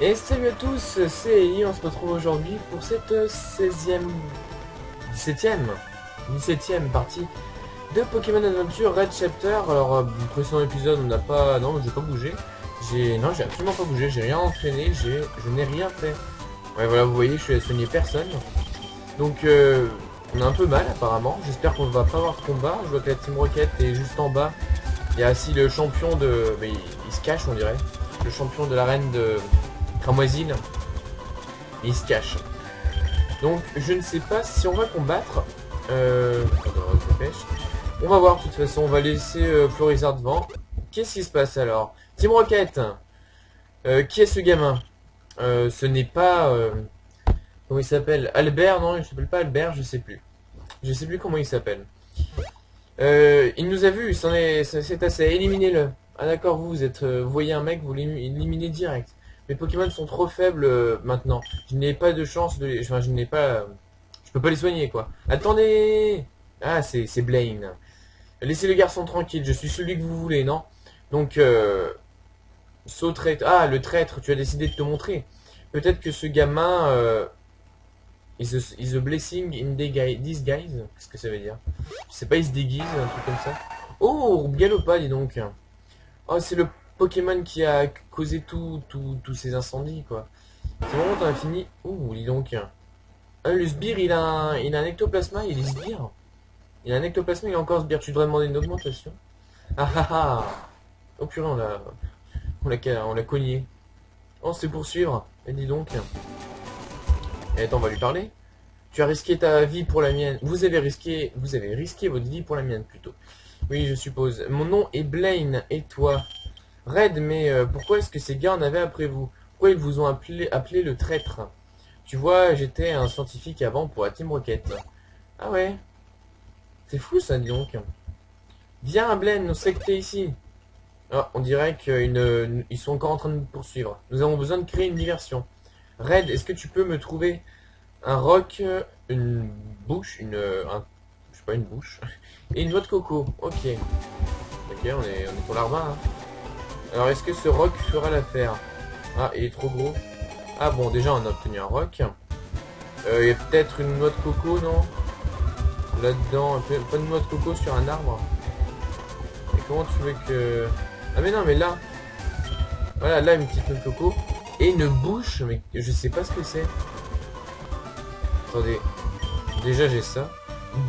Et salut à tous, c'est Eli, on se retrouve aujourd'hui pour cette 16e, 17e partie de Pokémon Adventure Red Chapter. Alors, précédent épisode, on n'a pas... Non, j'ai pas bougé. Non, j'ai absolument pas bougé, j'ai rien entraîné, je n'ai rien fait. Ouais, voilà, vous voyez, je suis allé soigner personne. Donc, on a un peu mal apparemment. J'espère qu'on va pas avoir de combat. Je vois que la Team Rocket est juste en bas. Il y a aussi le champion de... Mais il se cache, on dirait. Le champion de l'arène de Cramoisine. Il se cache. Donc, je ne sais pas si on va combattre. On va voir, de toute façon. On va laisser Florizard devant. Qu'est-ce qui se passe alors? Team Rocket. Qui est ce gamin? Ce n'est pas... comment il s'appelle? Albert? Non, il s'appelle pas Albert, je sais plus. Je sais plus comment il s'appelle. Il nous a vus, c'est assez. Éliminez-le. Ah d'accord, vous voyez un mec, vous l'éliminez direct. Mes Pokémon sont trop faibles maintenant. Je n'ai pas de chance de les... Enfin, je n'ai pas... je peux pas les soigner, quoi. Attendez. Ah, c'est Blaine. Laissez le garçon tranquille, je suis celui que vous voulez, non? Donc, saut traître. Ah, le traître, tu as décidé de te montrer. Peut-être que ce gamin... is a blessing in disguise. Qu'est-ce que ça veut dire? Je sais pas, il se déguise, un truc comme ça. Oh, Galopa, dis donc. Oh, c'est le Pokémon qui a causé tous ces incendies, quoi. C'est bon, t'en as fini. Ouh, dis donc. Ah, le sbire, il a un ectoplasma, il est sbire. Il a un ectoplasma, il a encore sbire. Tu devrais demander une augmentation. Ah ah ah. Oh purée, on l'a cogné. On se poursuivre. Et dis donc. Et attends, on va lui parler. Tu as risqué ta vie pour la mienne. Vous avez risqué votre vie pour la mienne, plutôt. Oui, je suppose. Mon nom est Blaine, et toi? Red, mais pourquoi est-ce que ces gars en avaient après vous? Pourquoi ils vous ont appelé le traître? Tu vois, j'étais un scientifique avant pour la Team Rocket. Ah ouais? C'est fou ça, dis donc. Viens, Blaine, on sait que t'es ici. Ah, on dirait qu'ils sont encore en train de nous poursuivre. Nous avons besoin de créer une diversion. Red, est-ce que tu peux me trouver un roc, une bouche, je sais pas, une bouche, et une noix de coco? Ok. Ok, on est pour l'arbre, hein. Alors, est-ce que ce roc fera l'affaire? Ah, il est trop gros. Ah bon, déjà, on a obtenu un roc. Il y a peut-être une noix de coco, non? Là-dedans, pas de noix de coco sur un arbre. Et comment tu veux que... Ah mais non, mais là... Voilà, là, une petite noix de coco. Et une bouche, mais je sais pas ce que c'est. Attendez. Déjà, j'ai ça.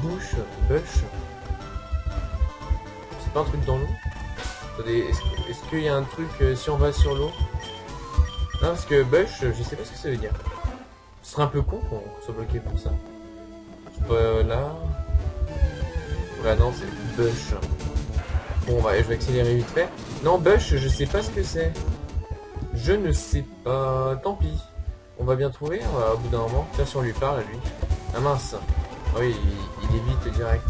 Bouche, bush. C'est pas un truc dans l'eau? Attendez, est-ce qu'il y a un truc si on va sur l'eau? Non, parce que bush, je sais pas ce que ça veut dire. Ce serait un peu con qu'on soit bloqué pour ça. C'est pas là. Voilà, non, c'est bush. Bon, bah, je vais accélérer vite fait. Non, bush, je sais pas ce que c'est. Je ne sais pas. Tant pis. On va bien trouver au bout d'un moment. Tiens, si on lui parle à lui. Ah mince. Ah oui, il évite direct.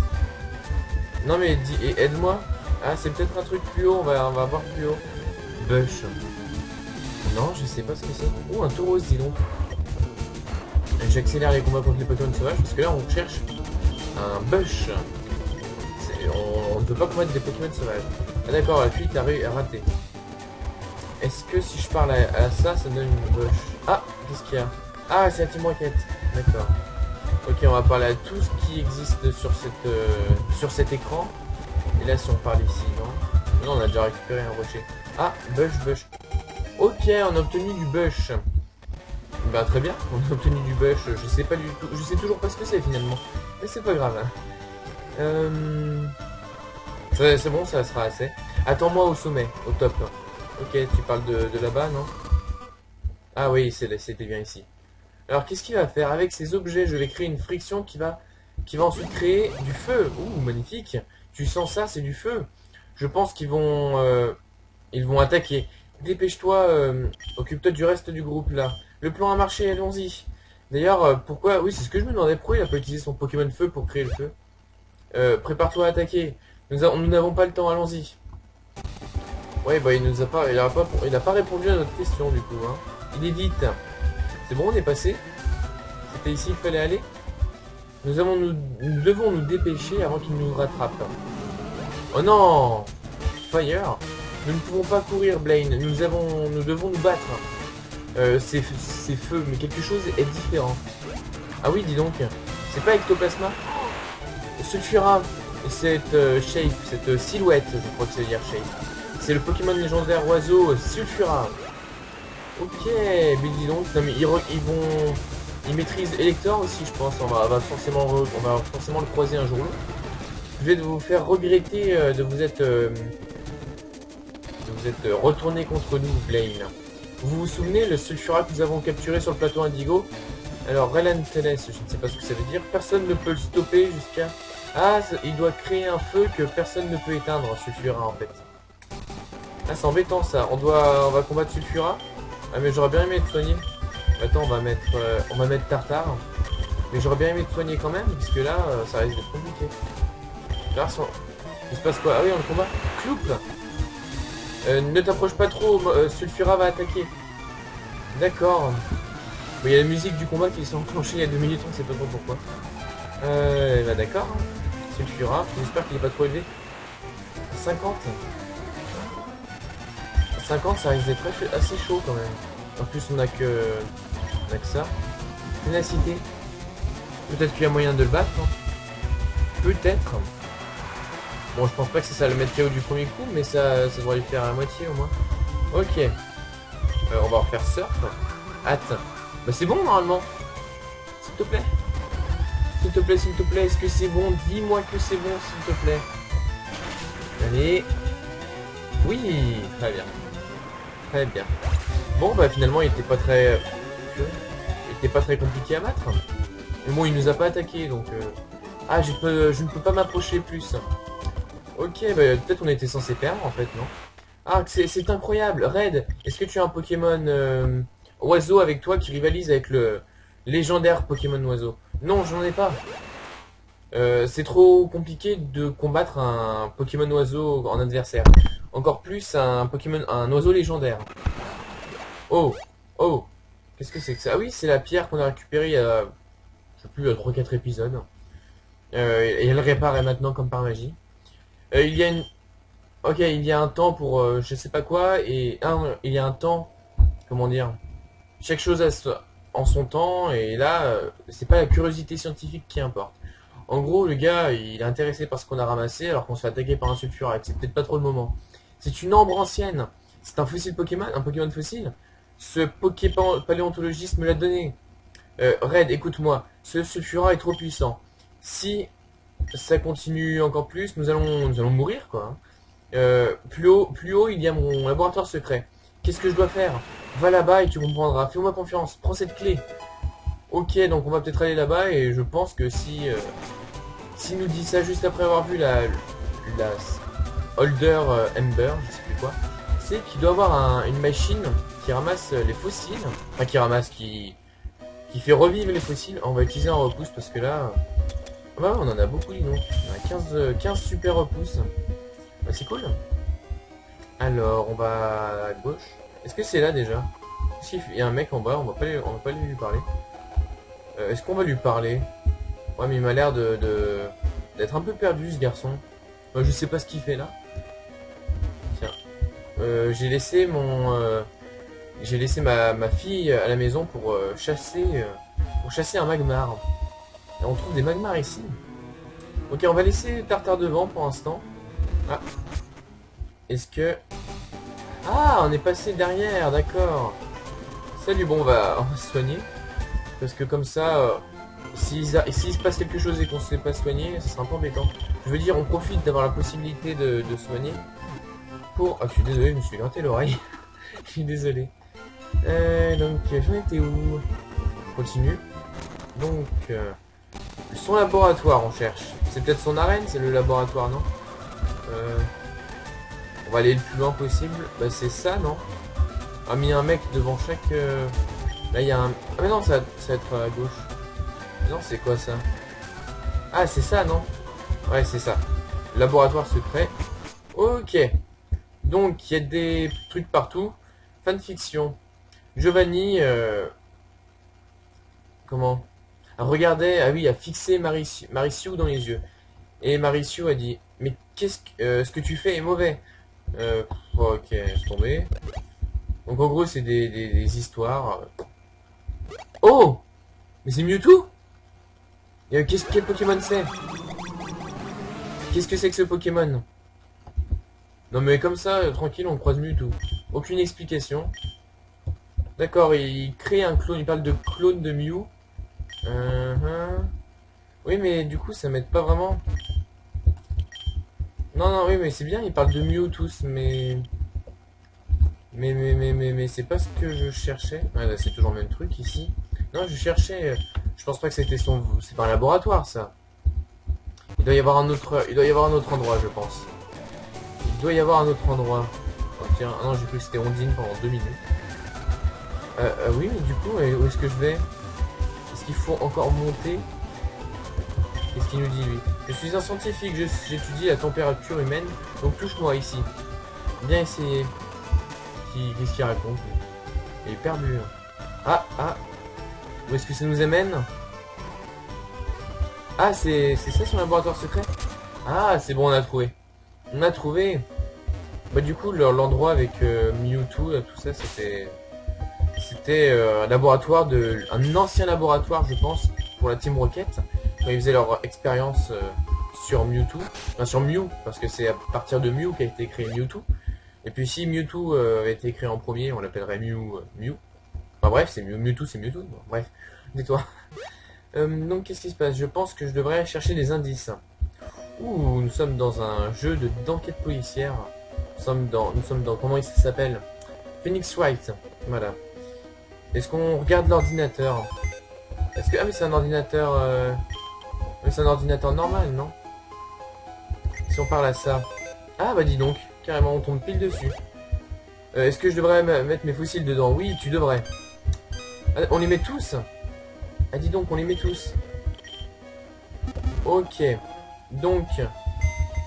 Non, mais aide-moi. Ah, c'est peut-être un truc plus haut. On va voir plus haut. Bush. Non, je sais pas ce que c'est. Oh, un taureau, dis donc. J'accélère les combats contre les Pokémon sauvages parce que là, on cherche un bush. On ne peut pas combattre des Pokémon sauvages. Ah d'accord, la fuite a raté. Est-ce que si je parle à ça, ça donne une bush? Ah, qu'est-ce qu'il y a? Ah, c'est la Team Rocket. D'accord. Ok, on va parler à tout ce qui existe sur cet écran. Et là, si on parle ici, non? Non, on a déjà récupéré un rocher. Ah, bush. Ok, on a obtenu du bush. Bah très bien, on a obtenu du bush. Je sais pas du tout, je sais toujours pas ce que c'est finalement. Mais c'est pas grave. C'est bon, ça sera assez. Attends-moi au sommet, au top. Ok, tu parles de là-bas, non? Ah oui, c'était bien ici. Alors qu'est-ce qu'il va faire? Avec ces objets, je vais créer une friction qui va ensuite créer du feu. Ouh, magnifique. Tu sens ça, c'est du feu. Je pense ils vont attaquer. Dépêche-toi, occupe-toi du reste du groupe là. Le plan a marché, allons-y. D'ailleurs, pourquoi... Oui, c'est ce que je me demandais, pourquoi il n'a pas utilisé son Pokémon feu pour créer le feu? Prépare-toi à attaquer. Nous n'avons pas le temps, allons-y. Ouais, bah il a pas répondu à notre question du coup, hein. Il est vite. C'est bon, on est passé. C'était ici qu'il fallait aller. Nous devons nous dépêcher avant qu'il nous rattrape. Oh non! Fire! Nous ne pouvons pas courir, Blaine. Nous devons nous battre. c'est feu, mais quelque chose est différent. Ah oui, dis donc, c'est pas Ectoplasma? Sulfura, cette shape, cette silhouette, je crois que ça veut dire shape. C'est le Pokémon légendaire oiseau Sulfura. Ok, mais dis donc, non mais ils maîtrisent Elector aussi, je pense. On va forcément le croiser un jour ou l'autre. Je vais vous faire regretter de vous être retourné contre nous, Blaine. Vous vous souvenez, le Sulfura que nous avons capturé sur le plateau Indigo? Alors, Relentless, je ne sais pas ce que ça veut dire. Personne ne peut le stopper jusqu'à... Ah, il doit créer un feu que personne ne peut éteindre, Sulfura, en fait. Ah, c'est embêtant, ça. On va combattre Sulfura. Ah, mais j'aurais bien aimé être soigné. Attends, on va mettre Tartare. Mais j'aurais bien aimé te soigner quand même, puisque là, ça risque d'être compliqué. Là, il se passe quoi? Ah oui, on le combat. Cloup. Ne t'approche pas trop, Sulfura va attaquer. D'accord. Bon, il y a la musique du combat qui s'est enclenchée il y a 2 minutes, on sait pas trop pourquoi. Bah d'accord. Sulfura, j'espère qu'il est pas trop élevé. 50. 50, ça risque d'être assez chaud quand même. En plus, on a que ça. Ténacité. Peut-être qu'il y a moyen de le battre. Hein. Peut-être. Bon, je pense pas que c'est ça le mettre KO du premier coup, mais ça devrait lui faire à la moitié au moins. Ok. On va refaire surf. Hâte. Bah c'est bon normalement. S'il te plaît. S'il te plaît, s'il te plaît. Est-ce que c'est bon? Dis-moi que c'est bon, s'il te plaît. Allez. Oui, très bien. Très bien. Bon bah finalement il était pas très... il était pas très compliqué à battre. Mais bon il nous a pas attaqué donc... Ah je ne peux pas m'approcher plus. Ok, bah peut-être on était censé perdre en fait, non? Ah c'est incroyable. Red, est-ce que tu as un Pokémon oiseau avec toi qui rivalise avec le légendaire Pokémon oiseau? Non, j'en ai pas. C'est trop compliqué de combattre un Pokémon oiseau en adversaire. Encore plus un oiseau légendaire. Oh, oh, qu'est-ce que c'est que ça? Ah oui, c'est la pierre qu'on a récupérée il y a, je sais plus, 3-4 épisodes. Et elle réapparaît maintenant comme par magie. Il y a une... Ok, il y a un temps pour je sais pas quoi, et il y a un temps, comment dire, chaque chose en son temps, et là, c'est pas la curiosité scientifique qui importe. En gros, le gars, il est intéressé par ce qu'on a ramassé, alors qu'on se fait attaquer par un sulfurite. C'est peut-être pas trop le moment. C'est une ambre ancienne. C'est un fossile Pokémon, un Pokémon fossile. Ce paléontologiste me l'a donné. Red, écoute-moi. Ce sulfura est trop puissant. Si ça continue encore plus, nous allons mourir, quoi. Plus haut, il y a mon laboratoire secret. Qu'est-ce que je dois faire? Va là-bas et tu comprendras. Fais-moi confiance. Prends cette clé. Ok, donc on va peut-être aller là-bas et je pense que si nous dit ça juste après avoir vu la Holder Ember, je sais plus quoi, c'est qu'il doit avoir une machine qui ramasse les fossiles, enfin qui fait revivre les fossiles. On va utiliser un repousse parce que là, bah, on en a beaucoup, dis donc. On a 15 super repousses. Bah, c'est cool. Alors, on va à gauche. Est-ce que c'est là déjà? Est-ce qu'il y a un mec en bas? On va pas lui parler. Est-ce qu'on va lui parler? Ouais, mais il m'a l'air d'être un peu perdu, ce garçon. Je sais pas ce qu'il fait là. Tiens. J'ai laissé ma fille à la maison pour chasser un magmar. Et on trouve des magmars ici. Ok, on va laisser Tartare devant pour l'instant. Ah. Est-ce que... Ah, on est passé derrière, d'accord. Salut, bon, on va se soigner. Parce que comme ça, s'il se passe quelque chose et qu'on ne se fait pas soigner, ça sera un peu embêtant. Je veux dire, on profite d'avoir la possibilité de soigner. Pour... Ah, je suis désolé, je me suis gratté l'oreille. Je suis désolé. Donc, j'en étais où? Continue. Donc, son laboratoire, on cherche. C'est peut-être son arène, c'est le laboratoire, non? On va aller le plus loin possible. Bah, c'est ça, non? Ah, mais il y a un mec devant chaque... Là, il y a un... Ah, mais non, ça va être à gauche. Non, c'est quoi, ça? Ah, c'est ça, non? Ouais, c'est ça. Laboratoire secret. Ok. Donc, il y a des trucs partout. Fanfiction. Giovanni... Comment? Regardait... Ah oui, a fixé Mariciou dans les yeux. Et Mariciou a dit... Mais qu'est-ce que... ce que tu fais est mauvais. Ok, laisse tomber. Donc en gros, c'est des histoires. Oh! Mais c'est Mewtwo? Quel Pokémon c'est? Qu'est-ce que c'est que ce Pokémon? Non mais comme ça, tranquille, on croise Mewtwo. Aucune explication. D'accord, il crée un clone, il parle de clone de Mew. Oui, mais du coup, ça m'aide pas vraiment. Non, non, oui, mais c'est bien, il parle de Mew tous, mais... Mais c'est pas ce que je cherchais. Ouais, là, c'est toujours le même truc ici. Non, je cherchais... Je pense pas que c'était son... C'est pas un laboratoire, ça. Il doit y avoir un autre... Il doit y avoir un autre endroit, je pense. Il doit y avoir un autre endroit. Oh, tiens, ah non, j'ai cru que c'était Ondine pendant 2 minutes. Oui, mais du coup, où est-ce que je vais? Est-ce qu'il faut encore monter? Qu'est-ce qu'il nous dit, lui? Je suis un scientifique, j'étudie la température humaine, donc touche-moi ici. Bien essayé. Qu'est-ce qu'il raconte? Il est perdu. Ah, ah. Où est-ce que ça nous amène? Ah, c'est ça son laboratoire secret? Ah, c'est bon, on a trouvé. On a trouvé. Bah du coup, l'endroit avec Mewtwo, tout ça, c'était un laboratoire un ancien laboratoire, je pense, pour la Team Rocket, quand ils faisaient leur expérience sur Mewtwo, enfin sur Mew, parce que c'est à partir de Mew qu'a été créé Mewtwo. Et puis si Mewtwo a été créé en premier, on l'appellerait Mew. Enfin bref, c'est Mewtwo, c'est Mewtwo. Bon, bref, dis-toi. Donc qu'est-ce qui se passe? Je pense que je devrais chercher des indices. Ouh, nous sommes dans un jeu d'enquête policière. Nous sommes dans comment il s'appelle? Phoenix Wright. Voilà. Est-ce qu'on regarde l'ordinateur? Est-ce que... Ah mais c'est un ordinateur... Mais c'est un ordinateur normal, non? Si on parle à ça... Ah bah dis donc, carrément on tombe pile dessus. Est-ce que je devrais mettre mes fossiles dedans? Oui, tu devrais. Ah, on les met tous? Ah dis donc, on les met tous. Ok. Donc,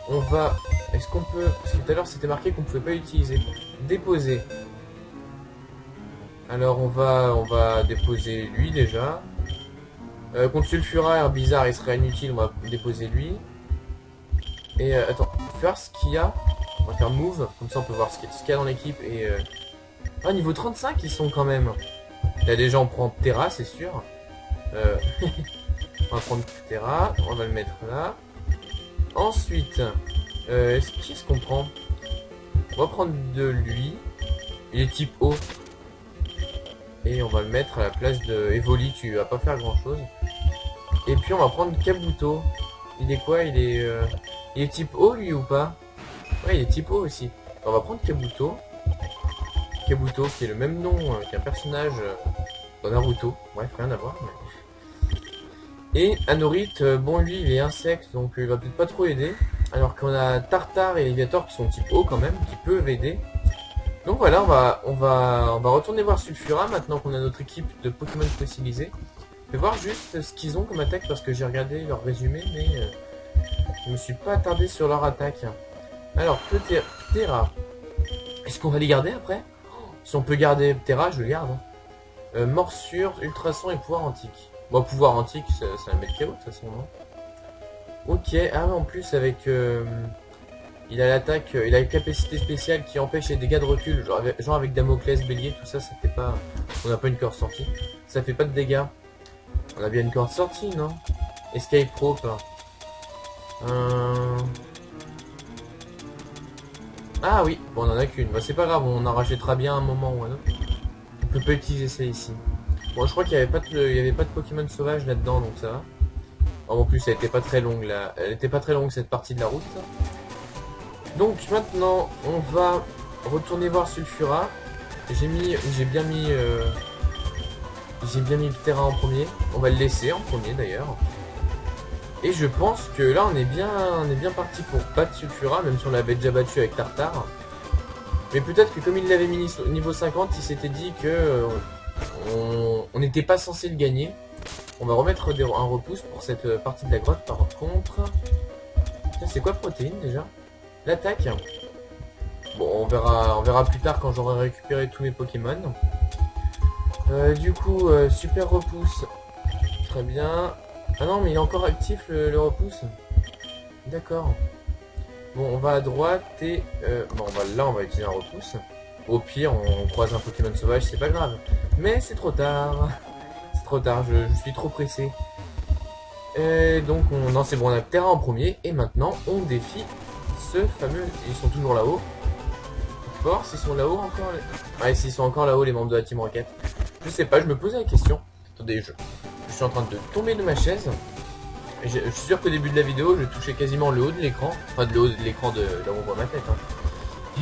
on va... Est-ce qu'on peut... Parce que tout à l'heure c'était marqué qu'on pouvait pas utiliser. Déposer. Alors on va déposer lui déjà. Contre Sulfura, bizarre, il serait inutile, on va déposer lui. Et attends, faire ce qu'il y a. On va faire move, comme ça on peut voir ce qu'il y a dans l'équipe. Et ah, niveau 35 ils sont quand même. Là déjà on prend Terra, c'est sûr. On va prendre Terra, on va le mettre là. Ensuite, qu'est-ce qu'on prend? On va prendre de lui. Il est type O. Et on va le mettre à la place de Evoli, tu vas pas faire grand chose. Et puis on va prendre Kabuto. Il est quoi? Il est type O lui ou pas? Ouais, il est type O aussi. On va prendre Kabuto. Kabuto qui est le même nom qu'un personnage dans Naruto. Bref, rien à voir. Mais... Et Anorit, bon lui il est insecte donc il va peut-être pas trop aider. Alors qu'on a Tartare et Léviator qui sont type O quand même, qui peuvent aider. Donc voilà, on va retourner voir Sulfura maintenant qu'on a notre équipe de Pokémon fossilisés. Je vais voir juste ce qu'ils ont comme attaque parce que j'ai regardé leur résumé, mais je me suis pas attardé sur leur attaque. Alors, Terra. Est-ce qu'on va les garder après? Si on peut garder Terra, je le garde. Morsure, ultrason et pouvoir antique. Bon, pouvoir antique, ça va mettre KO de toute façon, non? Ok, ah en plus avec... il a l'attaque, il a une capacité spéciale qui empêche les dégâts de recul, genre avec Damoclès, Bélier, tout ça, ça fait pas... On n'a pas une corde sortie. Ça fait pas de dégâts. On a bien une corde sortie, non? Escape Rope. Ah oui, bon, on en a qu'une. Bah, c'est pas grave, on en rachètera bien un moment ou un autre. On peut pas utiliser ça ici. Bon, je crois qu'il y avait pas de Pokémon sauvage là-dedans, donc ça va. En plus, elle était pas très longue là. Elle était pas très longue cette partie de la route. Donc maintenant, on va retourner voir Sulfura. J'ai bien mis Terra en premier. On va le laisser en premier d'ailleurs. Et je pense que là, on est bien parti pour battre Sulfura, même si on l'avait déjà battu avec Tartare. Mais peut-être que comme il l'avait mis niveau 50, il s'était dit que on n'était pas censé le gagner. On va remettre un repousse pour cette partie de la grotte par contre. C'est quoi protéine déjà? L'attaque. Bon, on verra plus tard quand j'aurai récupéré tous mes Pokémon. Du coup, super repousse. Très bien. Ah non, mais il est encore actif le repousse. D'accord. Bon, on va à droite et... bon, là, on va utiliser un repousse. Au pire, on croise un Pokémon sauvage, c'est pas grave. Mais c'est trop tard. C'est trop tard, je suis trop pressé. Et donc, non, c'est bon, on a Terra en premier. Et maintenant, on défie ce fameux... Ils sont toujours là-haut. Force, ils sont là-haut encore. Ouais, s'ils sont encore là-haut, les membres de la Team Rocket. Je sais pas, je me posais la question. Attendez, je suis en train de tomber de ma chaise. Et je suis sûr qu'au début de la vidéo, je touchais quasiment le haut de l'écran. Enfin, le haut de l'écran de là où on voit ma tête. Hein.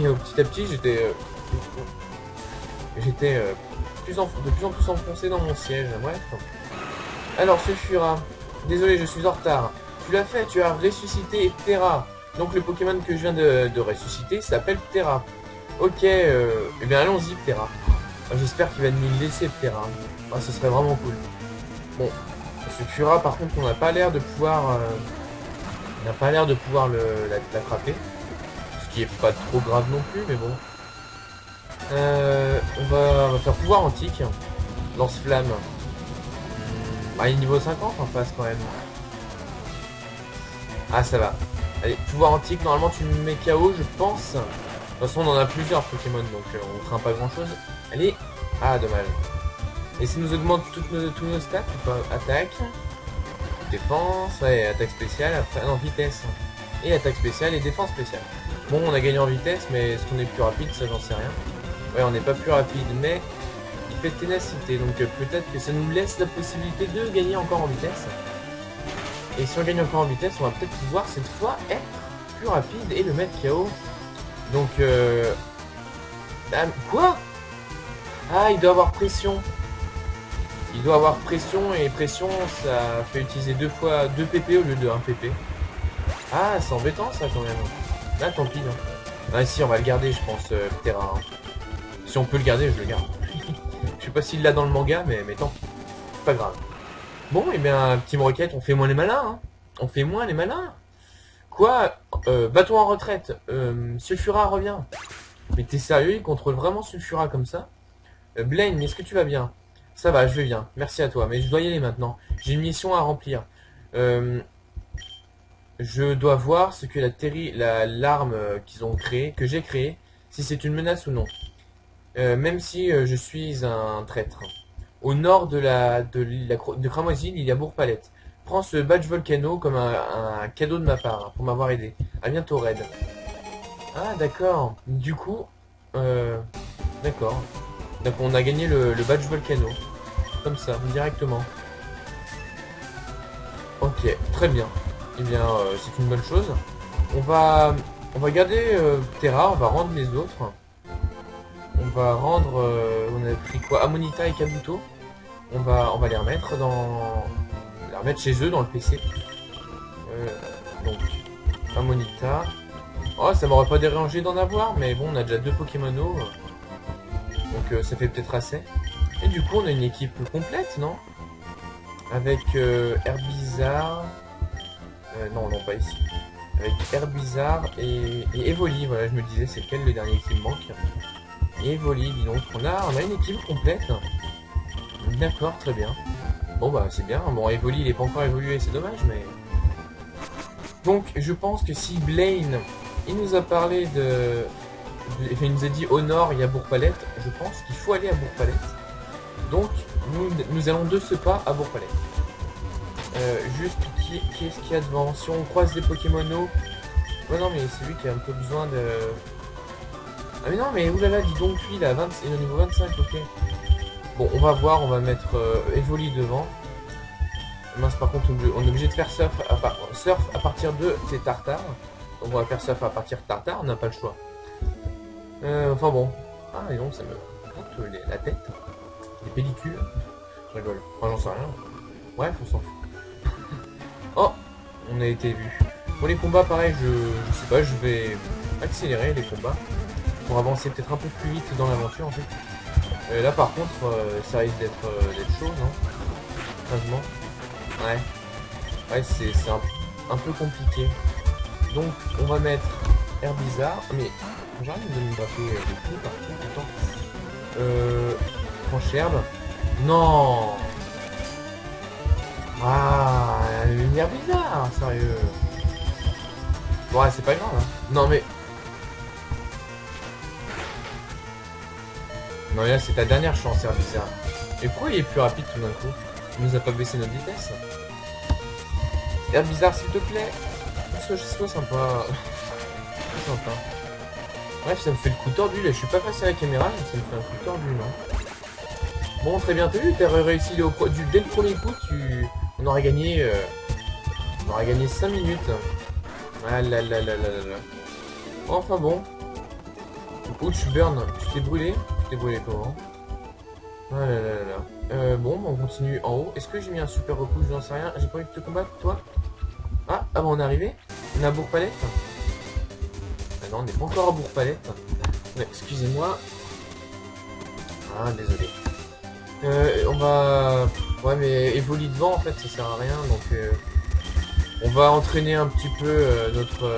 Et petit à petit, j'étais de plus en plus enfoncé dans mon siège. Bref. Alors, Sulfura. Désolé, je suis en retard. Tu l'as fait, tu as ressuscité Terra. Donc, le Pokémon que je viens de ressusciter s'appelle Terra. Ok, eh bien allons-y, Terra. J'espère qu'il va nous laisser Terra. Ah, ce serait vraiment cool. Bon, Sulfura, par contre, on n'a pas l'air de pouvoir... on n'a pas l'air de pouvoir l'attraper. Ce qui est pas trop grave non plus, mais bon. On va faire pouvoir antique. Lance-flamme. Ah, il est niveau 50 en face quand même. Ah, ça va. Allez, pouvoir antique, normalement tu me mets KO, je pense. De toute façon, on en a plusieurs Pokémon, donc on craint pas grand chose. Allez. Ah, dommage. Et ça nous augmente tous nos stats ou pas? Attaque, défense, ouais, attaque spéciale, après, non, vitesse. Et attaque spéciale et défense spéciale. Bon, on a gagné en vitesse, mais est-ce qu'on est plus rapide? Ça, j'en sais rien. Ouais, on n'est pas plus rapide, mais il fait ténacité. Donc peut-être que ça nous laisse la possibilité de gagner encore en vitesse. Et si on gagne encore en vitesse, on va peut-être pouvoir cette fois être plus rapide et le mettre KO. Donc, quoi? Ah, il doit avoir pression. Il doit avoir pression, et pression, ça fait utiliser 2 PP au lieu de 1 PP. Ah, c'est embêtant ça quand même. Là, tant pis. Hein. Ah, si, on va le garder, je pense, Terra. Hein. Si on peut le garder, je le garde. Je sais pas s'il l'a dans le manga, mais tant pis. C'est pas grave. Bon, et bien, Team Rocket, on fait moins les malins. Hein. On fait moins les malins. Quoi? Bateau en retraite. Sulfura revient. Mais t'es sérieux? Il contrôle vraiment Sulfura comme ça? Blaine, est-ce que tu vas bien? Ça va, je vais bien. Merci à toi. Mais je dois y aller maintenant. J'ai une mission à remplir. Je dois voir ce que l'arme qu'ils ont créée, que j'ai créée, si c'est une menace ou non. Même si je suis un traître. Au nord de Cramoisine, il y a Bourg-Palette. Prends ce badge Volcano comme un cadeau de ma part, pour m'avoir aidé. À bientôt, Red. Ah, d'accord. Du coup, d'accord. Donc on a gagné le badge Volcano. Comme ça, directement. Ok, très bien. Eh bien, c'est une bonne chose. On va garder Terra, on va rendre les autres. On va rendre... on a pris quoi? Amonita et Kabuto. On va les remettre chez eux, dans le PC. Donc, Amonita. Oh, ça m'aurait pas dérangé d'en avoir, mais bon, on a déjà 2 Pokémonos. Donc ça fait peut-être assez. Et du coup, on a une équipe complète, non? Avec Herbizarre... non, pas ici. Avec Herbizarre et Evoli. Voilà, je me disais, c'est lequel le dernier qui me manque. Et Evoli, dis donc. On a une équipe complète. D'accord, très bien. Bon, bah, c'est bien. Bon, Evoli, il est pas encore évolué, c'est dommage, mais... Donc, je pense que si Blaine, il nous a parlé il nous a dit au nord, il y a Bourg-Palette, je pense qu'il faut aller à Bourg-Palette. Donc, nous allons de ce pas à Bourg-Palette. Juste, qu'est-ce qu'il y a devant? Si on croise des Pokémonos... Ouais, non, mais c'est lui qui a un peu besoin de... Ah mais non, mais oulala, dis donc, lui, il est au niveau 25, ok. Bon, on va voir, on va mettre Evoli devant. Mince, par contre, on est obligé de faire surf à partir de ces tartares. Donc on va faire surf à partir de tartare, on n'a pas le choix. Enfin bon. Ah, et donc ça me gratte la tête. Les pellicules. Je rigole. Enfin, j'en sais rien. Bref, on s'en fout. Oh, on a été vu. Pour les combats, pareil, je sais pas, je vais accélérer les combats. Pour avancer peut-être un peu plus vite dans l'aventure, en fait. Là, par contre, ça risque d'être chaud, non? Franchement. Ouais. Ouais, c'est un peu compliqué. Donc, on va mettre Herbizarre. Mais j'arrive de me taper les coups par contre. Francherbe. Non. Ah, une Herbizarre, sérieux. Bon, ouais, c'est pas grave. Hein. Non, mais... Non, mais là, c'est ta dernière chance, c'est bizarre. Et pourquoi il est plus rapide tout d'un coup? Il nous a pas baissé notre vitesse. Bizarre, s'il te plaît. Sois sympa. Sois sympa. Bref, ça me fait le coup tordu, là. Je suis pas face à la caméra, mais ça me fait un coup tordu, non? Bon, très bien, t'as vu, t'as réussi dès le premier coup, on aurait gagné... on aurait gagné 5 minutes. Ah là là là là là là. Enfin bon. Oh, tu burn. Tu t'es brûlé? Tu t'es brûlé comment? Ah là là là là. Bon, on continue en haut. Est-ce que j'ai mis un super repousse? J'en sais rien. J'ai pas envie de te combattre, toi? Ah, bon, on est arrivé? On est à Bourg-Palette? Ah non, on n'est pas encore à Bourg-Palette. Ouais, excusez-moi. Ah, désolé. On va... Ouais, mais évoluer devant, en fait, ça sert à rien, donc... On va entraîner un petit peu notre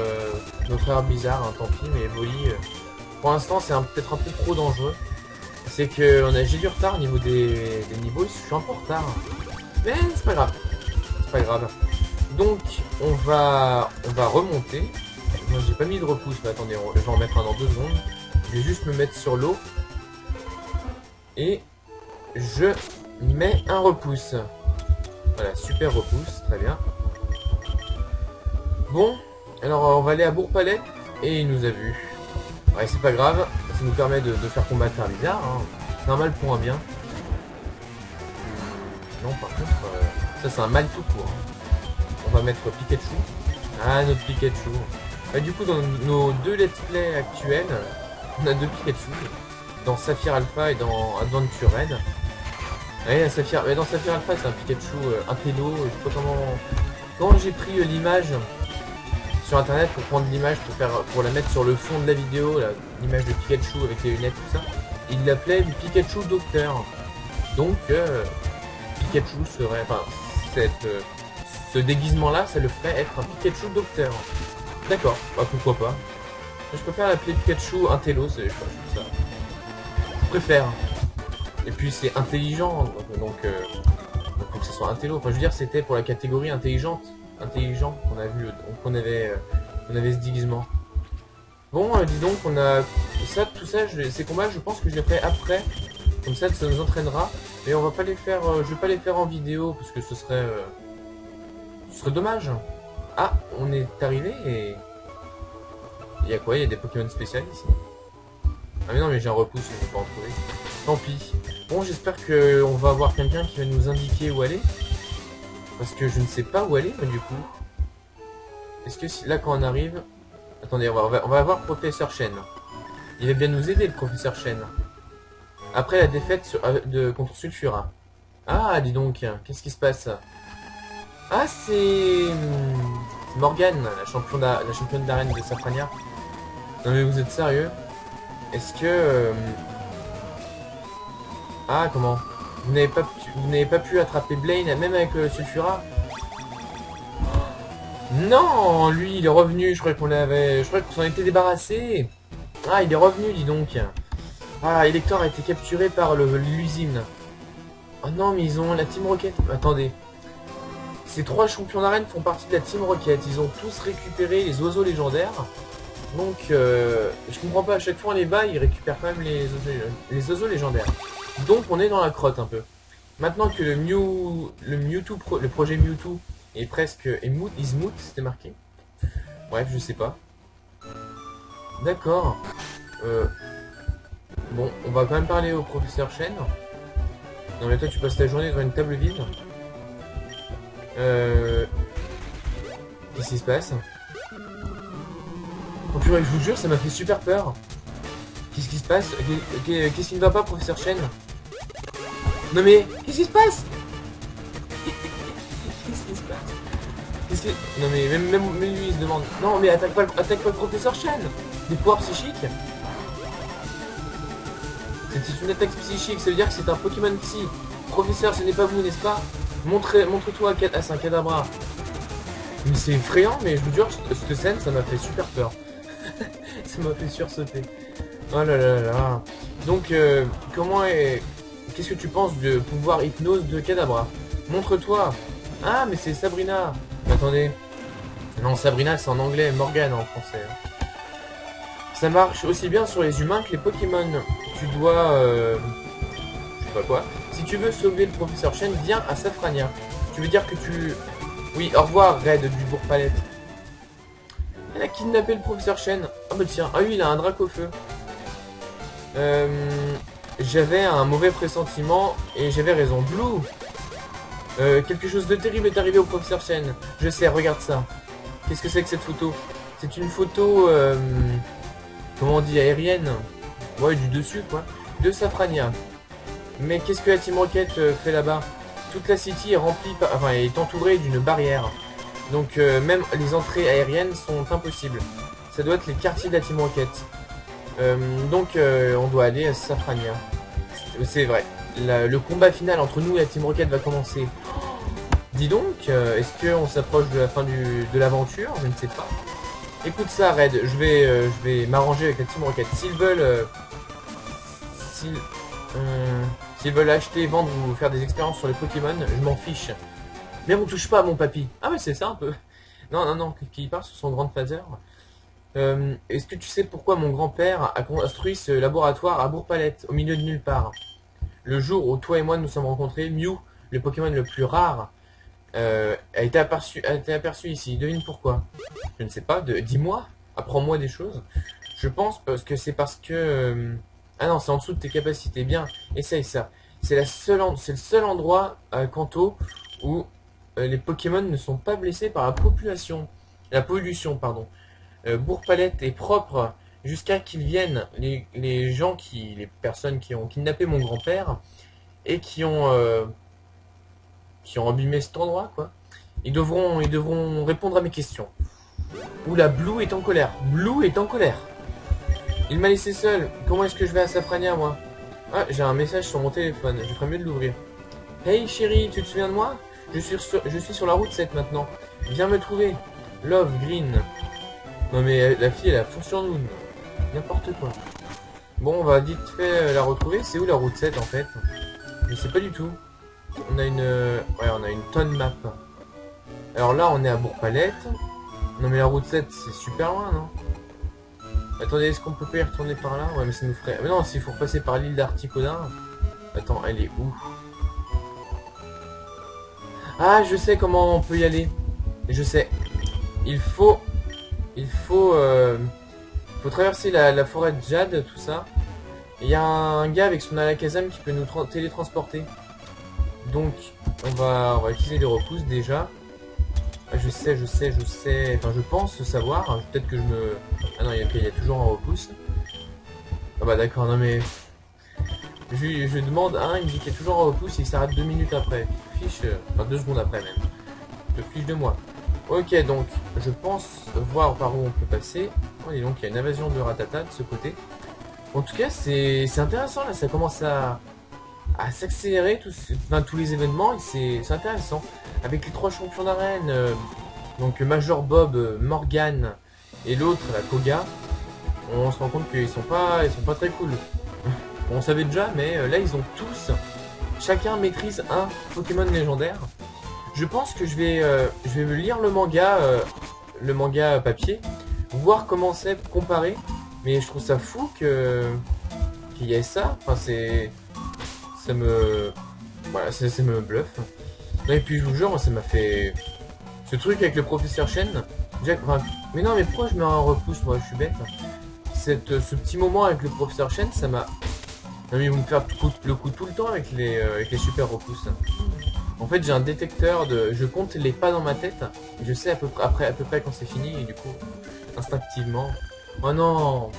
air bizarre, hein, tant pis, mais Evoli, pour l'instant, c'est peut-être un peu trop dangereux. C'est que j'ai du retard au niveau des niveaux, je suis un peu en retard. Mais c'est pas grave. C'est pas grave. Donc, on va remonter. Moi, j'ai pas mis de repousse, mais attendez, je vais en mettre un dans 2 secondes. Je vais juste me mettre sur l'eau. Et je mets un repousse. Voilà, super repousse, très bien. Bon, alors on va aller à Bourg-Palette et il nous a vus. Ouais, c'est pas grave, ça nous permet de faire combattre un bizarre. Hein. C'est un mal pour un bien. Non, par contre, ça c'est un mal tout court. On va mettre Pikachu. Ah, notre Pikachu. Et du coup, dans nos 2 let's play actuels, on a 2 Pikachu. Dans Saphir Alpha et dans Adventure Red. Ouais, mais dans Saphir Alpha, c'est un Pikachu intello. Je sais pas comment... Quand j'ai pris l'image sur internet pour prendre l'image pour la mettre sur le fond de la vidéo, l'image de Pikachu avec les lunettes, tout ça, il l'appelait Pikachu Docteur. Donc Pikachu serait, enfin, ce déguisement là, ça le ferait être un Pikachu Docteur. D'accord, bah pourquoi pas. Je préfère l'appeler Pikachu Intello, je je préfère. Et puis c'est intelligent, donc faut que ce soit Intello. Enfin je veux dire, c'était pour la catégorie intelligent qu'on a vu, qu'on avait ce déguisement. Bon, dis donc, on a tout ça, ces combats, je pense que je les ferai après, comme ça nous entraînera. Et on va pas les faire, je vais pas les faire en vidéo parce que ce serait dommage. Ah, on est arrivé et il y a quoi? Il y a des Pokémon spéciaux ici. Ah mais non, mais j'ai un repousse, je vais pas en trouver. Tant pis. Bon, j'espère que on va avoir quelqu'un qui va nous indiquer où aller. Parce que je ne sais pas où aller, mais du coup. Est-ce que là, quand on arrive... Attendez, on va voir Professeur Chen. Il va bien nous aider, le Professeur Chen. Après la défaite contre Sulfura. Ah, dis donc, qu'est-ce qui se passe? Ah, c'est Morgane, la championne d'arène de Safrania. Non mais vous êtes sérieux? Est-ce que... Ah, comment? Vous n'avez pas pu attraper Blaine, même avec Sulfura? Non, lui, il est revenu. Je croyais qu'on s'en était débarrassé. Ah, il est revenu, dis donc. Ah, Elector a été capturé par l'usine. Oh non, mais ils ont la Team Rocket. Attendez. Ces 3 champions d'arène font partie de la Team Rocket. Ils ont tous récupéré les oiseaux légendaires. Donc, je comprends pas. À chaque fois, on les bat, ils récupèrent quand même les oiseaux légendaires. Donc, on est dans la crotte un peu. Maintenant que le projet Mewtwo est presque... Ismoot, c'était marqué. Bref, je sais pas. D'accord. Bon, on va quand même parler au professeur Chen. Non mais toi tu passes ta journée devant une table vide. Qu'est-ce qui se passe? Oh purée, je vous jure, ça m'a fait super peur. Qu'est-ce qui se passe? Qu'est-ce qui ne va pas, professeur Chen? Non mais, qu'est-ce qui se passe? Qu'est-ce qui se passe? Non mais, même lui il se demande. Non mais attaque pas le professeur Chen. Des pouvoirs psychiques. C'est une attaque psychique, ça veut dire que c'est un Pokémon Psy. Professeur, ce n'est pas vous, n'est-ce pas? Montre-toi à c'est un Kadabra. Mais c'est effrayant, mais je vous jure, cette scène, ça m'a fait super peur. Ça m'a fait sursauter. Oh là là là. Donc, qu'est-ce que tu penses de pouvoir hypnose de Kadabra? Montre-toi. Ah, mais c'est Sabrina. Mais attendez. Non, Sabrina, c'est en anglais, Morgane en français. Ça marche aussi bien sur les humains que les Pokémon. tu dois... je sais pas quoi. Si tu veux sauver le professeur Chen, viens à Safrania. Tu veux dire que tu... Oui, au revoir, Red du Bourg-Palette. Elle a kidnappé le professeur Chen. Ah bah tiens, ah oui, il a un drac au feu. J'avais un mauvais pressentiment et j'avais raison. Blue, quelque chose de terrible est arrivé au professeur Chen. Je sais, regarde ça. Qu'est-ce que c'est que cette photo? C'est une photo, comment on dit, aérienne. Ouais, du dessus, quoi. De Safrania. Mais qu'est-ce que la Team Rocket fait là-bas? Toute la city est remplie, enfin, est entourée d'une barrière. Donc, même les entrées aériennes sont impossibles. Ça doit être les quartiers de la Team Rocket. Donc, on doit aller à Safrania. C'est vrai. Le combat final entre nous et la Team Rocket va commencer. Dis donc, est-ce qu'on s'approche de la fin de l'aventure? Je ne sais pas. Écoute ça, Red, je vais m'arranger avec la Team Rocket. S'ils veulent acheter, vendre ou faire des expériences sur les Pokémon, je m'en fiche. Mais on touche pas à mon papy. Ah ouais, c'est ça un peu. Non, qui part sur son grand phaser. Est-ce que tu sais pourquoi mon grand-père a construit ce laboratoire à Bourg-Palette, au milieu de nulle part? Le jour où toi et moi nous sommes rencontrés, Mew, le Pokémon le plus rare, a été aperçu ici. Devine pourquoi? Je ne sais pas. Dis-moi. Apprends-moi des choses. Je pense que c'est parce que... ah non, c'est en dessous de tes capacités. Bien, essaye ça. C'est le seul endroit à Kanto où les Pokémon ne sont pas blessés par la population. La pollution, pardon. Bourg-Palette est propre jusqu'à qu'ils viennent les personnes qui ont kidnappé mon grand-père et qui ont abîmé cet endroit, quoi. Ils devront répondre à mes questions. Oula, Blue est en colère. Blue est en colère. Il m'a laissé seul. Comment est-ce que je vais à Safrania, moi? Ah, j'ai un message sur mon téléphone. Je ferais mieux de l'ouvrir. Hey chérie, tu te souviens de moi? Je suis sur la route 7 maintenant. Viens me trouver. Love, Green. Non mais la fille, elle a fond sur nous. N'importe quoi. Bon, on va vite fait la retrouver. C'est où la route 7 en fait? Je sais pas du tout. On a une... ouais, on a une tonne map. Alors là, on est à Bourg-Palette. Non mais la route 7, c'est super loin, non? Attendez, est-ce qu'on peut pas y retourner par là? Ouais, mais ça nous ferait... Mais non, s'il faut repasser par l'île d'Articodin... Attends, elle est où? Ah, je sais comment on peut y aller. Je sais. Il faut traverser la forêt de Jade, tout ça. Et il y a un gars avec son Alakazam qui peut nous télétransporter. Donc, on va utiliser les repousses déjà. Ah, je sais. Enfin, je pense savoir. Peut-être que je me... Ah non, il y a toujours un repousse. Ah bah d'accord, non mais... Je demande à un, il me dit qu'il y a toujours un repousse et il s'arrête 2 minutes après. Fiche... Enfin, 2 secondes après même. Je fiche de moi. Ok, donc, je pense voir par où on peut passer. Oh, et donc, il y a une invasion de Rattata de ce côté. En tout cas, c'est intéressant, là. Ça commence à s'accélérer, tous les événements. Et c'est intéressant. Avec les 3 champions d'arène, donc Major Bob, Morgan et l'autre, la Koga, on se rend compte qu'ils sont pas très cool. On savait déjà, mais là, ils ont tous... Chacun maîtrise un Pokémon légendaire. Je pense que je vais me lire le manga papier, voir comment c'est comparé. Mais je trouve ça fou qu'il y ait ça. Enfin, ça me bluffe. Et puis je vous jure, ça m'a fait ce truc avec le professeur Chen. Enfin, mais non, mais pourquoi je mets un repousse, moi, je suis bête. Ce petit moment avec le professeur Chen, ça m'a... Non, mais ils vont me faire le coup tout le temps avec les super repousses. En fait, j'ai un détecteur de... Je compte les pas dans ma tête. Je sais à peu près quand c'est fini. Et du coup, instinctivement... Oh non!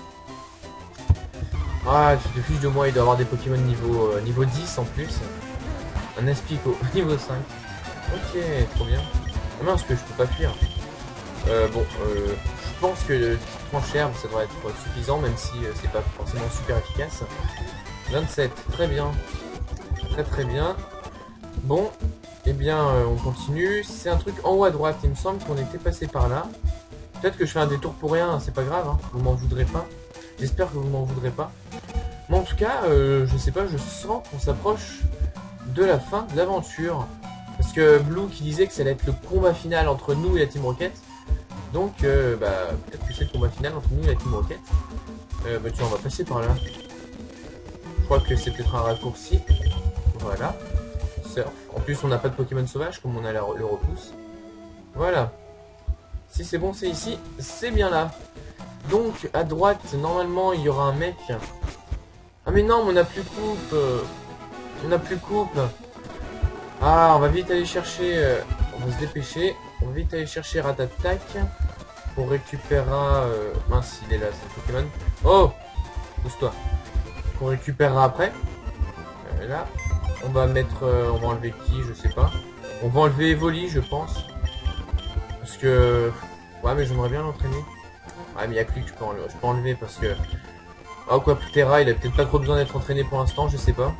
Ah, tu te fiches de moi, il doit avoir des Pokémon niveau 10 en plus. Un Aspico, niveau 5. Ok, trop bien. Ah mince, que je peux pas fuir. Je pense que le tranche herbe, ça devrait être suffisant, même si c'est pas forcément super efficace. 27, très bien. Très bien. Bon, eh bien, on continue. C'est un truc en haut à droite, il me semble qu'on était passé par là. Peut-être que je fais un détour pour rien, c'est pas grave, hein. Vous m'en voudrez pas. J'espère que vous m'en voudrez pas. Mais en tout cas, je sais pas, je sens qu'on s'approche de la fin de l'aventure. Parce que Blue qui disait que ça allait être le combat final entre nous et la Team Rocket. Donc, peut-être que c'est le combat final entre nous et la Team Rocket. Tiens, on va passer par là. crois que c'est peut-être un raccourci. Voilà. Surf. En plus, on n'a pas de Pokémon sauvage comme on a le repousse. Voilà. Si c'est bon, c'est ici. C'est bien là. Donc, à droite, normalement, il y aura un mec. Ah mais non, mais on n'a plus coupe. On n'a plus coupe. Ah, on va vite aller chercher... on va se dépêcher. On va vite aller chercher Ratatac. On récupérera... mince, il est là, c'est Pokémon. Oh, pousse-toi. Qu'on récupérera après. Là. On va mettre... on va enlever qui, je sais pas. On va enlever Evoli, je pense. Parce que... ouais, mais j'aimerais bien l'entraîner. Ouais, mais il n'y a que lui que je peux enlever parce que... oh, quoi, Terra, il a peut-être pas trop besoin d'être entraîné pour l'instant, je sais pas.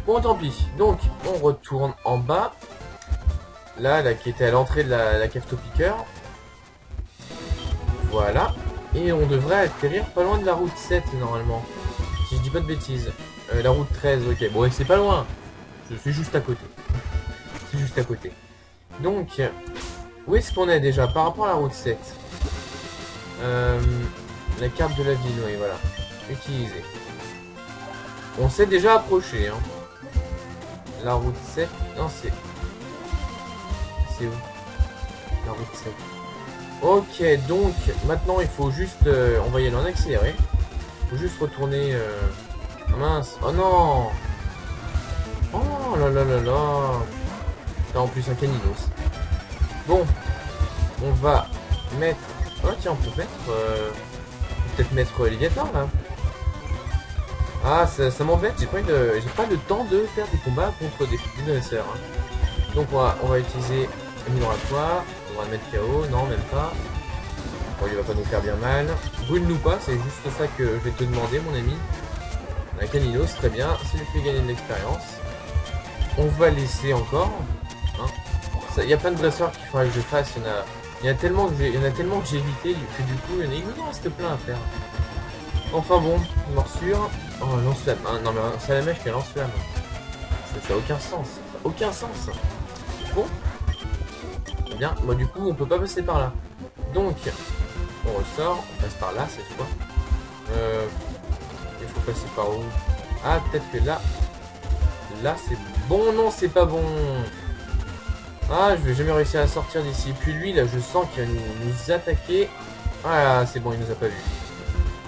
Bon, tant pis. Donc, on retourne en bas. Là, qui était à l'entrée de la cave Topiqueur. Voilà. Et on devrait atterrir pas loin de la route 7, normalement. Si je dis pas de bêtises. La route 13, ok. Bon, c'est pas loin. Je suis juste à côté. C'est juste à côté. Donc, où est-ce qu'on est déjà par rapport à la route 7? La carte de la ville, oui, voilà. Utiliser. On s'est déjà approché, hein. La route 7. Non, c'est... c'est où? La route 7. Ok, donc, maintenant, il faut juste... on va y aller en accéléré. Il faut juste retourner... oh mince. Oh non. Oh là là là là. Là, en plus, un caninos. Bon. On va mettre... oh tiens, on peut mettre... peut-être mettre Léviathan, là. Ah, ça m'embête, j'ai pas le temps de faire des combats contre des dinosaures. Hein. Donc on va utiliser un migratoire, on va le mettre KO, non même pas. Bon, il va pas nous faire bien mal. Brûle-nous pas, c'est juste ça que je vais te demander mon ami. Un Caninos, très bien, ça lui fait gagner de l'expérience. On va laisser encore. Hein. Il y a plein de dresseurs qu'il faudrait que je fasse, il y en a tellement que j'ai évité, que du coup il nous en reste plein à faire. Enfin bon, morsure. Oh, lance-flamme. Ah, non, mais c'est la mèche qui a lance-flamme. Ça a aucun sens. Ça a aucun sens. Bon. Eh bien, moi, du coup, on peut pas passer par là. Donc, on ressort. On passe par là, cette fois. Il faut passer par où? Ah, peut-être que là. Là, c'est bon. Non, c'est pas bon. Ah, je vais jamais réussir à sortir d'ici. Et puis lui, là, je sens qu'il va nous attaquer. Ah, c'est bon, il nous a pas vu.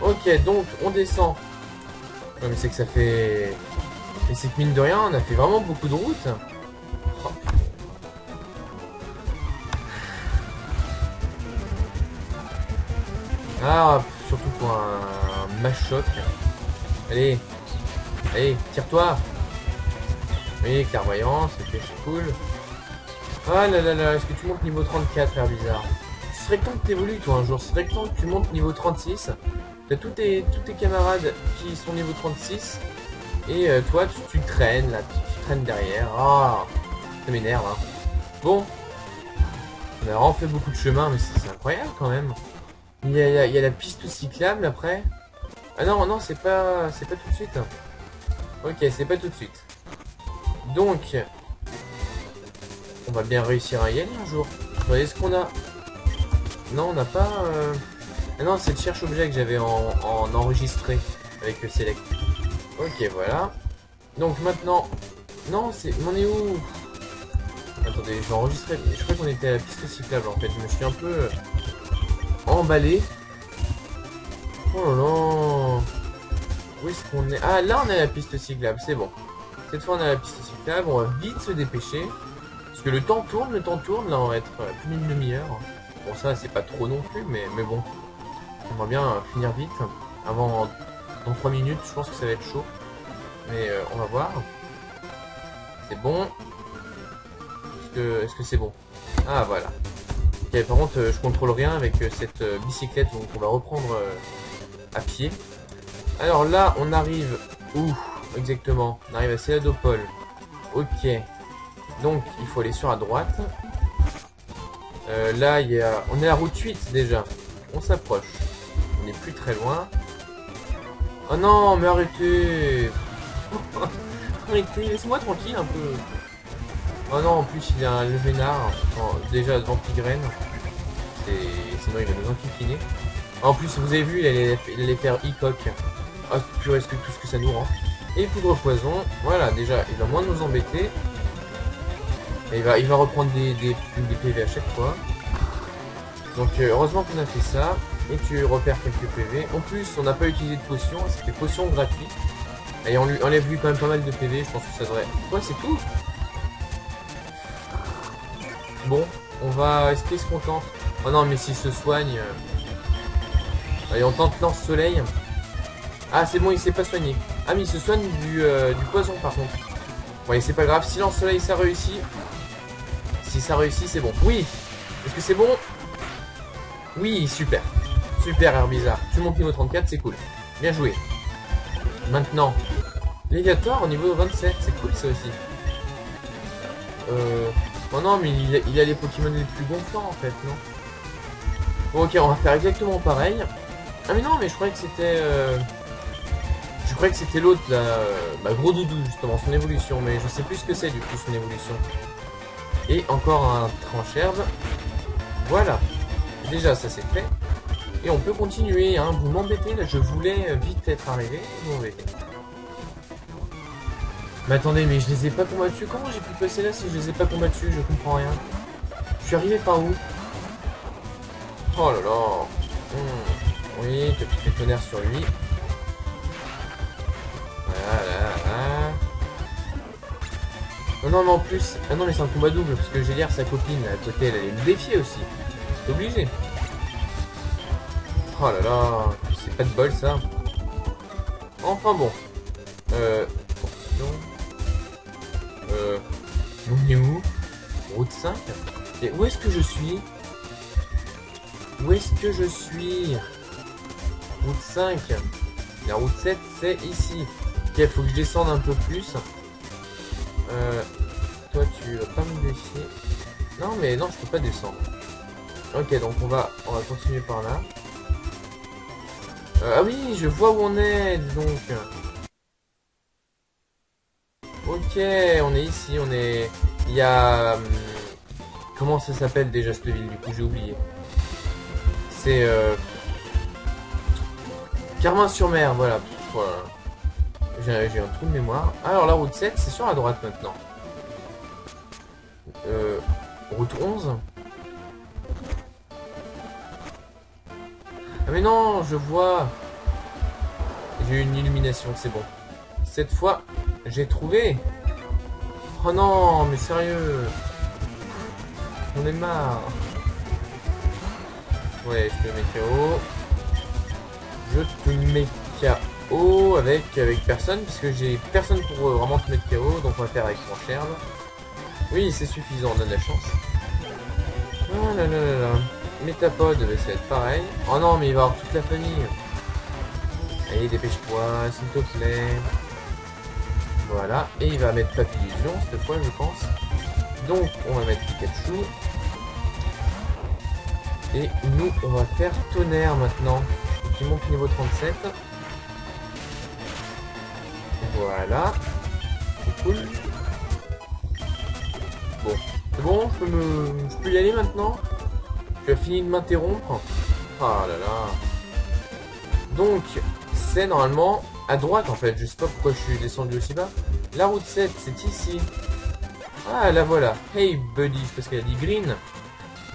Ok, donc, on descend. Non mais c'est que ça fait... mais c'est que mine de rien, on a fait vraiment beaucoup de route. Oh. Ah, surtout pour un machoc. Allez, allez, tire-toi. Oui, clairvoyance, ok, c'est cool. Ah là là là, est-ce que tu montes niveau 34, l'air bizarre. Ce serait temps que t'évolues toi un jour, ce serait temps que tu montes niveau 36. T'as tous tes camarades qui sont niveau 36 et toi tu traînes là, tu traînes derrière. Ah, ça m'énerve. Hein. Bon, on a vraiment fait beaucoup de chemin, mais c'est incroyable quand même. Il y a la piste cyclable après. Ah non non, c'est pas tout de suite. Ok, c'est pas tout de suite. Donc, on va bien réussir à y aller un jour. Est-ce qu'on a... non, on n'a pas... ah non, c'est le cherche-objet que j'avais en enregistré avec le select. Ok, voilà. Donc maintenant... non, c'est... on est où? Attendez, je vais enregistrer. Je crois qu'on était à la piste cyclable en fait. Je me suis un peu emballé. Oh là là. Où est-ce qu'on est? Ah, là on est à la piste cyclable, c'est bon. Cette fois on est à la piste cyclable, on va vite se dépêcher. Parce que le temps tourne, là on va être plus d'une demi-heure. Bon ça c'est pas trop non plus, mais bon. J'aimerais bien finir vite. Avant, dans 3 minutes, je pense que ça va être chaud. Mais on va voir. C'est bon. Est-ce que c'est bon? Ah voilà. Ok, par contre je contrôle rien avec cette bicyclette, donc on va reprendre à pied. Alors là on arrive où exactement? On arrive à Céladopol. Ok. Donc il faut aller sur la droite. Là il y a... on est à la route 8 déjà. On s'approche. On n'est plus très loin. Oh non, mais arrêtez. Arrêtez, laisse-moi tranquille un peu. Oh non, en plus il y a un Levénard déjà devant Tigraine. Sinon il va nous enquiquiner. En plus, vous avez vu, il allait faire Hickok. Ah, purée, est-ce que tout ce que ça nous rend. Et poudre poison. Voilà, déjà, il va moins nous embêter. Et il va reprendre des PV à chaque fois. Donc heureusement qu'on a fait ça. Et tu repères quelques PV. En plus, on n'a pas utilisé de potion. C'était potion gratuite. Et on lui enlève lui quand même pas mal de PV. Je pense que ça devrait... Quoi, c'est tout? Bon, on va... Est-ce qu'il se contente? Oh non, mais s'il se soigne... Allez, on tente lance-soleil. Ah, c'est bon, il s'est pas soigné. Ah, mais il se soigne du poison, par contre. Ouais, c'est pas grave. Si lance-soleil, ça réussit. Si ça réussit, c'est bon. Oui. Est-ce que c'est bon? Oui, super. Super, Herbizarre. Tu montes niveau 34, c'est cool. Bien joué. Maintenant, Léviator au niveau 27, c'est cool ça aussi. Oh non, mais il a les Pokémon les plus gonflants en fait, non? Bon, ok, on va faire exactement pareil. Ah mais non, mais je croyais que c'était... Je croyais que c'était l'autre, là... Bah, Gros Doudou, justement, son évolution. Mais je sais plus ce que c'est, du coup, son évolution. Et encore un tranche-herbe. Voilà. Déjà, ça c'est fait. Et on peut continuer, hein. Vous m'embêtez, là, je voulais vite être arrivé. Vous m'embêtez. Mais attendez, mais je les ai pas combattus. Comment j'ai pu passer là si je les ai pas combattus? Je comprends rien. Je suis arrivé par où? Oh là là. Oui, petit fait tonnerre sur lui. Voilà. Oh non, mais en plus... Ah non, mais c'est un combat double, parce que j'ai l'air sa copine à côté, elle allait me défier aussi. C'est obligé. Oh là là, c'est pas de bol ça. Enfin bon. Non. On est où? Route 5. Et où est-ce que je suis? Où est-ce que je suis? Route 5. La route 7, c'est ici. Ok, faut que je descende un peu plus. Toi, tu vas pas me défier. Non, mais non, je peux pas descendre. Ok, donc on va continuer par là. Ah oui, je vois où on est, dis donc. Ok, on est ici, on est... Il y a... Comment ça s'appelle déjà cette ville, du coup, j'ai oublié. C'est... Carmin-sur-Mer, voilà. J'ai un trou de mémoire. Alors, la route 7, c'est sur la droite maintenant. Route 11. Ah mais non, je vois. J'ai eu une illumination, c'est bon. Cette fois, j'ai trouvé. Oh non, mais sérieux. On est marre. Ouais, je te mets KO. Je te mets KO avec personne, puisque j'ai personne pour vraiment te mettre KO, donc on va faire avec mon Sherbe. Oui, c'est suffisant, on a de la chance. Oh là là là là. Métapode, ça va être pareil. Oh non, mais il va y avoir toute la famille. Allez, dépêche-toi, s'il te plaît. Voilà, et il va mettre Papillusion cette fois, je pense. Donc, on va mettre Pikachu. Et nous, on va faire Tonnerre maintenant. Qui monte niveau 37. Voilà. C'est cool. Bon. C'est bon, je peux y aller maintenant? Tu as fini de m'interrompre? Ah là là. Donc, c'est normalement à droite en fait. Je sais pas pourquoi je suis descendu aussi bas. La route 7, c'est ici. Ah, la voilà. Hey buddy, parce qu'elle a dit green.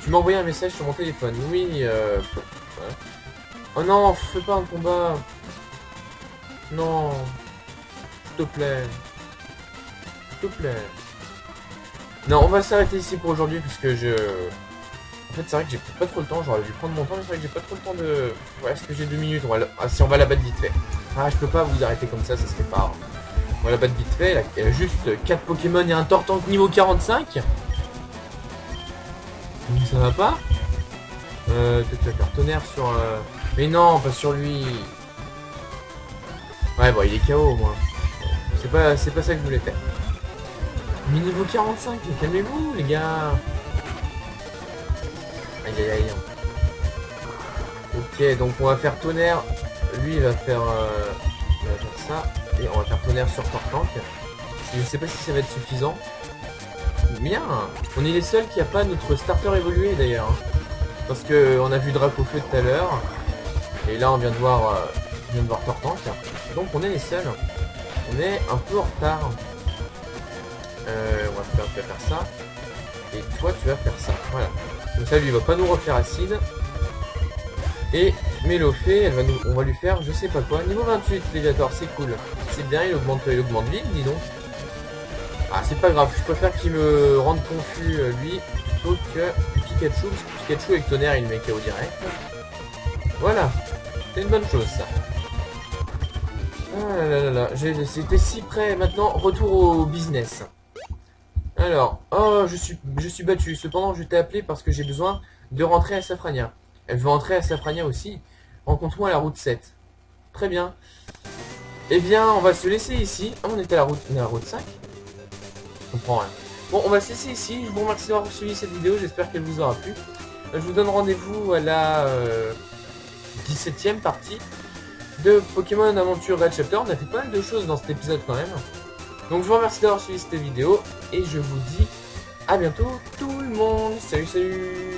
Tu m'as envoyé un message sur mon téléphone. Oui, voilà. Oh non, fais pas un combat. Non. S'il te plaît. S'il te plaît. Non, on va s'arrêter ici pour aujourd'hui puisque je... En fait, c'est vrai que j'ai pas trop le temps. J'aurais dû prendre mon temps, mais c'est vrai que j'ai pas trop le temps de... Ouais, est-ce que j'ai 2 minutes? Ah, si on va la battre vite fait. Ah, je peux pas vous arrêter comme ça serait pas... On va la battre vite fait. Elle a juste 4 Pokémon et un Tortank niveau 45. Ça va pas? Peut-être tu vas faire Tonnerre sur... Mais non, pas sur lui. Ouais, bon, il est KO au moins. C'est pas ça que je voulais faire. Mais niveau 45, mais calmez-vous, les gars. Aïe aïe aïe. Ok, donc on va faire Tonnerre. Lui, il va faire ça. Et on va faire Tonnerre sur Tortank. Je sais pas si ça va être suffisant. Bien. On est les seuls qui a pas notre starter évolué d'ailleurs. Parce que on a vu Dracofeu tout à l'heure. Et là, on vient de voir Tortank. Donc on est les seuls. On est un peu en retard. Tu vas faire ça. Et toi, tu vas faire ça. Voilà. Donc ça, lui, il va pas nous refaire acide. Et Mélofée, on va lui faire je sais pas quoi. Niveau 28, Léviator, c'est cool. C'est bien, il augmente vite, dis donc. Ah, c'est pas grave, je préfère qu'il me rende confus, lui, plutôt que Pikachu, parce que Pikachu avec tonnerre, il met KO direct. Voilà, c'est une bonne chose, ça. Ah là là là, c'était si près, maintenant, retour au business. Alors, oh, je suis battu, cependant, je t'ai appelé parce que j'ai besoin de rentrer à Safrania. Elle veut rentrer à Safrania aussi. Rencontre-moi à la route 7. Très bien. Eh bien, on va se laisser ici. Ah, on était à la route 5. Je comprends rien. Bon, on va se laisser ici. Je vous remercie d'avoir suivi cette vidéo. J'espère qu'elle vous aura plu. Je vous donne rendez-vous à la 17e partie de Pokémon Aventure Red Chapter. On a fait pas mal de choses dans cet épisode quand même. Donc, je vous remercie d'avoir suivi cette vidéo. Et je vous dis à bientôt tout le monde. Salut, salut.